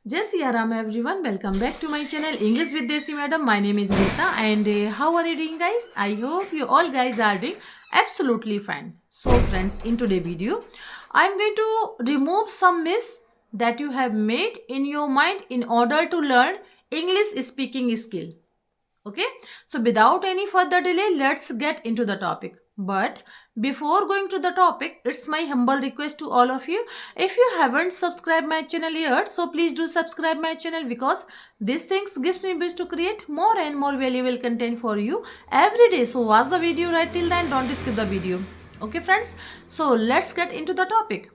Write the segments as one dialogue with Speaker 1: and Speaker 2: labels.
Speaker 1: Jai Siya Ram everyone, welcome back to my channel English with Desi Madam. My name is Rita and how are you doing guys? I hope you all guys are doing absolutely fine. So friends, in today's video, I am going to remove some myths that you have made in your mind in order to learn English speaking skill. Okay, so without any further delay, let's get into the topic. But before going to the topic, it's my humble request to all of you. If you haven't subscribed my channel yet, so please do subscribe my channel because these things gives me boost to create more and more valuable content for you every day. So watch the video right till then. Don't skip the video. Okay, friends. So let's get into the topic.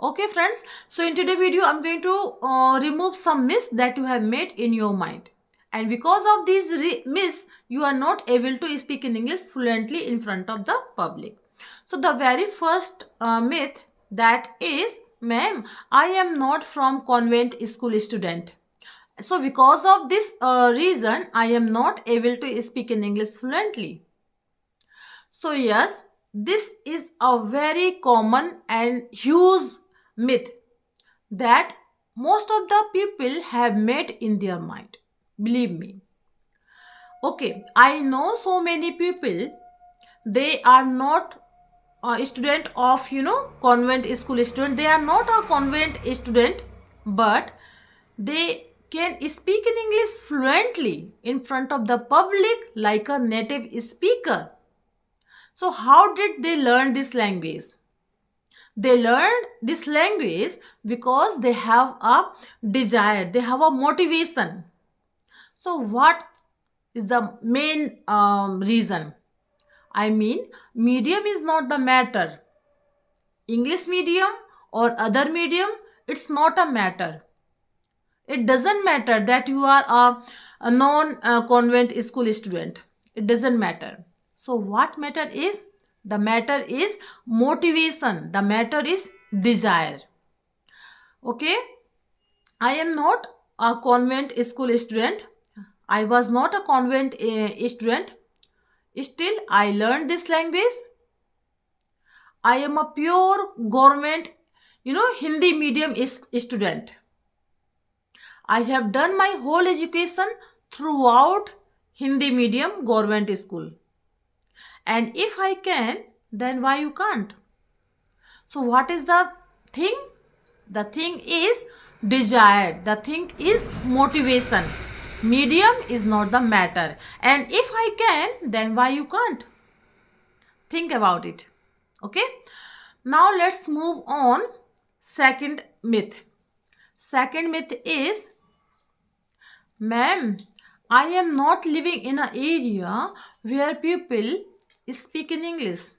Speaker 1: Okay, friends. So in today's video, I'm going to remove some myths that you have made in your mind. And because of these myths, you are not able to speak in English fluently in front of the public. So the very first myth that is, ma'am, I am not from convent school student. So because of this reason, I am not able to speak in English fluently. So yes, this is a very common and huge myth that most of the people have made in their mind. Believe me. Okay, I know so many people, they are not a student of, convent school student. They are not a convent student, but they can speak in English fluently in front of the public like a native speaker. So how did they learn this language? They learned this language because they have a desire, they have a motivation. So what is the main reason? I mean, medium is not the matter. English medium or other medium, it's not a matter. It doesn't matter that you are a non-convent school student. It doesn't matter. So what matter is? The matter is motivation. The matter is desire. Okay? I am not a convent school student. I was not a convent student. Still, I learned this language. I am a pure government, Hindi medium student. I have done my whole education throughout Hindi medium government school. And if I can, then why you can't? So what is the thing? The thing is desire. The thing is motivation. Medium is not the matter. And if I can, then why you can't? Think about it. Okay. Now let's move on. Second myth. Second myth is, ma'am, I am not living in an area where people speak in English.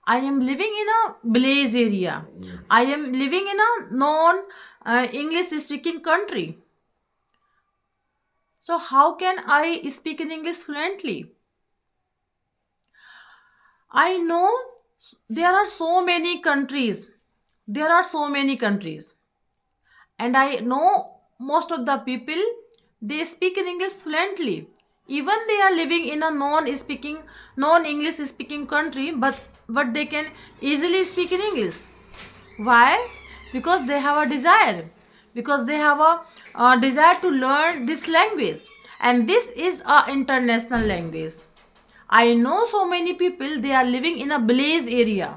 Speaker 1: I am living in a village area. I am living in a non-English speaking country. So how can I speak in English fluently? I know there are so many countries. There are so many countries. And I know most of the people, they speak in English fluently. Even they are living in a non-English speaking country, but they can easily speak in English. Why? Because they have a desire. Because they have a desire to learn this language. And this is a international language. I know so many people, they are living in a village area.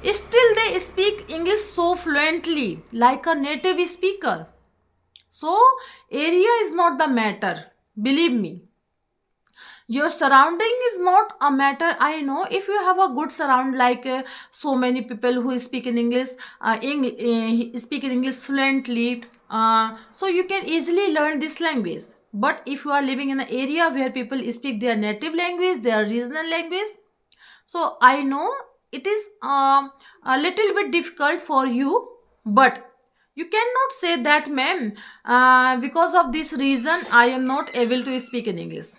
Speaker 1: Still they speak English so fluently, like a native speaker. So area is not the matter. Believe me. Your surrounding is not a matter. I know if you have a good surround, like so many people who speak in English, speak in English fluently, so you can easily learn this language. But if you are living in an area where people speak their native language, their regional language, so I know it is a little bit difficult for you, but you cannot say that, ma'am, because of this reason I am not able to speak in English.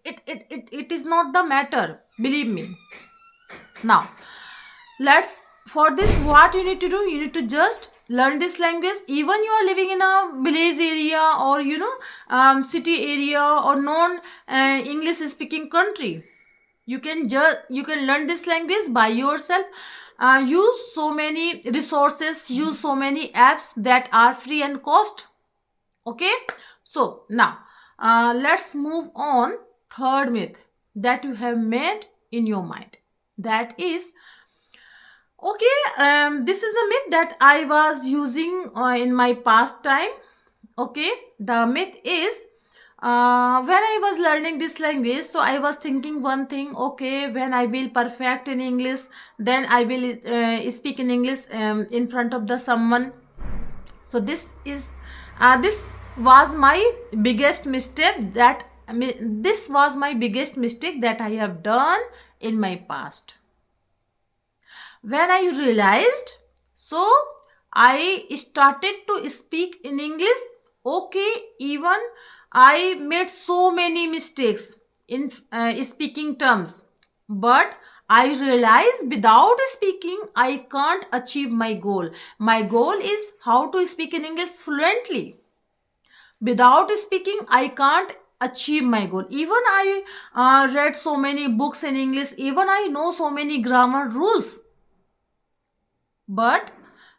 Speaker 1: It is not the matter, believe me. Now let's, for this, what you need to do, you need to just learn this language. Even you are living in a village area or city area or non English speaking country, you can learn this language by yourself. use so many resources, use so many apps that are free and cost. Okay, so now let's move on. Third myth that you have made in your mind, that is, okay, this is a myth that I was using in my past time. Okay, the myth is, when I was learning this language, so I was thinking one thing, okay, when I will perfect in English, then I will speak in English in front of the someone. So this was my biggest mistake that this was my biggest mistake that I have done in my past. When I realized, so I started to speak in English. Okay, even I made so many mistakes in speaking terms, but I realized without speaking I can't achieve my goal. My goal is how to speak in English fluently. Without speaking I can't achieve my goal. Even I read so many books in English, even I know so many grammar rules, but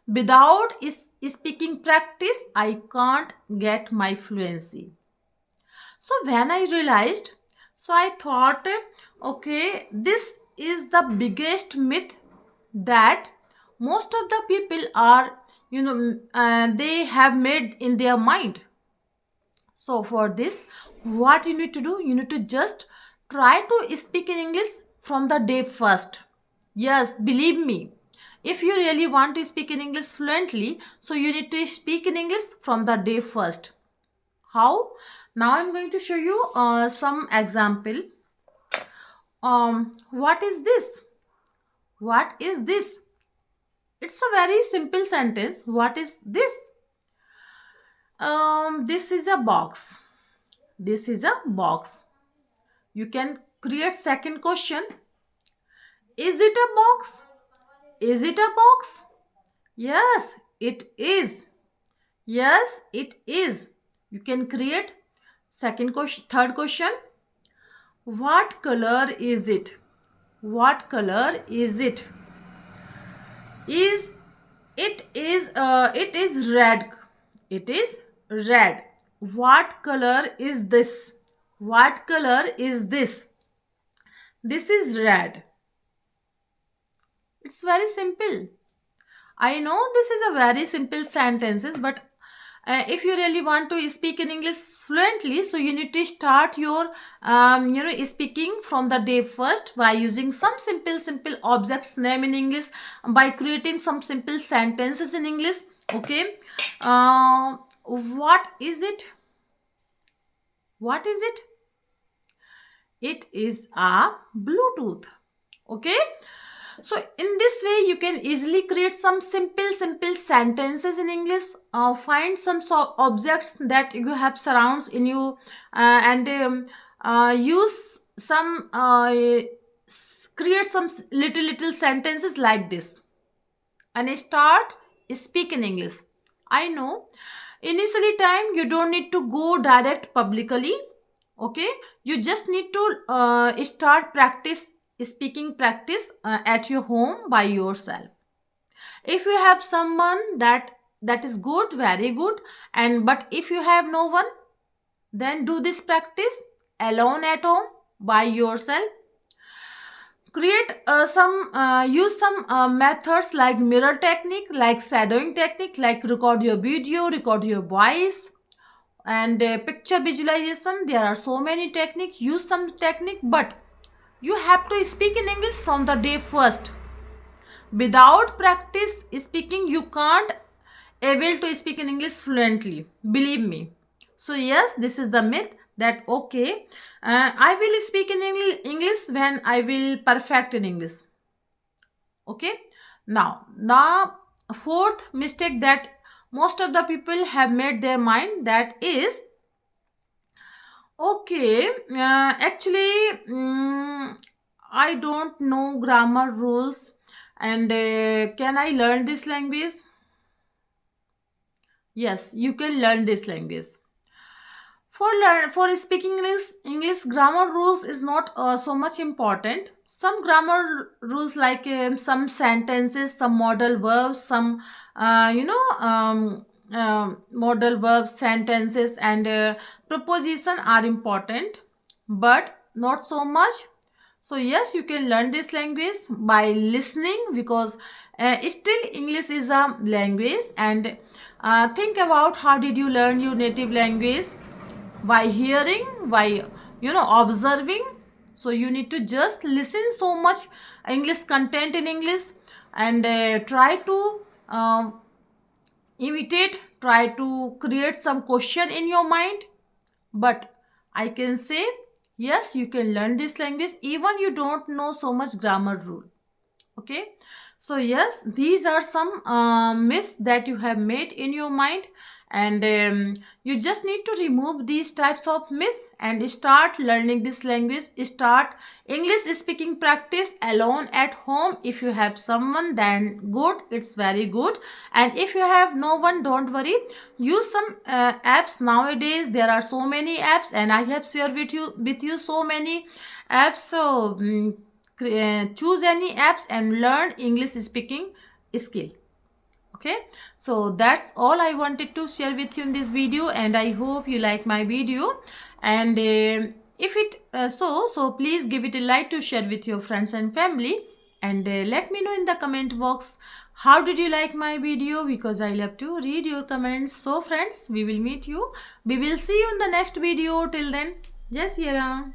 Speaker 1: without speaking practice I can't get my fluency. So when I realized, so I thought, okay, this is the biggest myth that most of the people are, they have made in their mind. So for this, what you need to do, you need to just try to speak in English from the day first. Yes, believe me. If you really want to speak in English fluently, so you need to speak in English from the day first. How? Now I'm going to show you some example. What is this? What is this? It's a very simple sentence. What is this? This is a box. This is a box. You can create second question. Is it a box? Is it a box? Yes, it is. Yes, it is. You can create second question, third question. What color is it? What color is it? It is red. It is red. What color is this? What color is this? This is red. It's very simple. I know this is a very simple sentences, but if you really want to speak in English fluently, so you need to start your speaking from the day first by using some simple objects name in English, by creating some simple sentences in English. Okay, what is it? What is it? It is a Bluetooth. Okay, so in this way you can easily create some simple sentences in English. Find some objects that you have surrounds in you, and use some create some little sentences like this, and start speak in English. I know initially time you don't need to go direct publicly. Okay, you just need to start practice speaking practice at your home by yourself. If you have someone that is good, very good, and but if you have no one, then do this practice alone at home by yourself. Create some use some methods like mirror technique, like shadowing technique, like record your video, record your voice, and picture visualization. There are so many techniques. Use some technique, but you have to speak in English from the day first. Without practice speaking you can't able to speak in English fluently, believe me. So yes, this is the myth that okay, I will speak in English when I will perfect in English. Okay, now fourth mistake that most of the people have made their mind, that is, okay, actually, I don't know grammar rules, and can I learn this language? Yes, you can learn this language. For speaking English grammar rules is not so much important. Some grammar rules like some sentences, some modal verbs, some modal verbs, sentences, and preposition are important, but not so much. So yes, you can learn this language by listening, because still English is a language. And think about, how did you learn your native language? By hearing, by observing. So you need to just listen so much English content in English, and try to imitate, try to create some question in your mind. But I can say, yes, you can learn this language even you don't know so much grammar rule. Okay, so yes, these are some myths that you have made in your mind, and you just need to remove these types of myths and start learning this language. Start English speaking practice alone at home. If you have someone, then good, it's very good. And if you have no one, don't worry, use some apps. Nowadays there are so many apps, and I have shared with you so many apps. So choose any apps and learn English speaking skill. Okay, so that's all I wanted to share with you in this video, and I hope you like my video. And if it so please give it a like to share with your friends and family, and let me know in the comment box how did you like my video, because I love to read your comments. So friends, we will see you in the next video. Till then, Jai Shri Ram.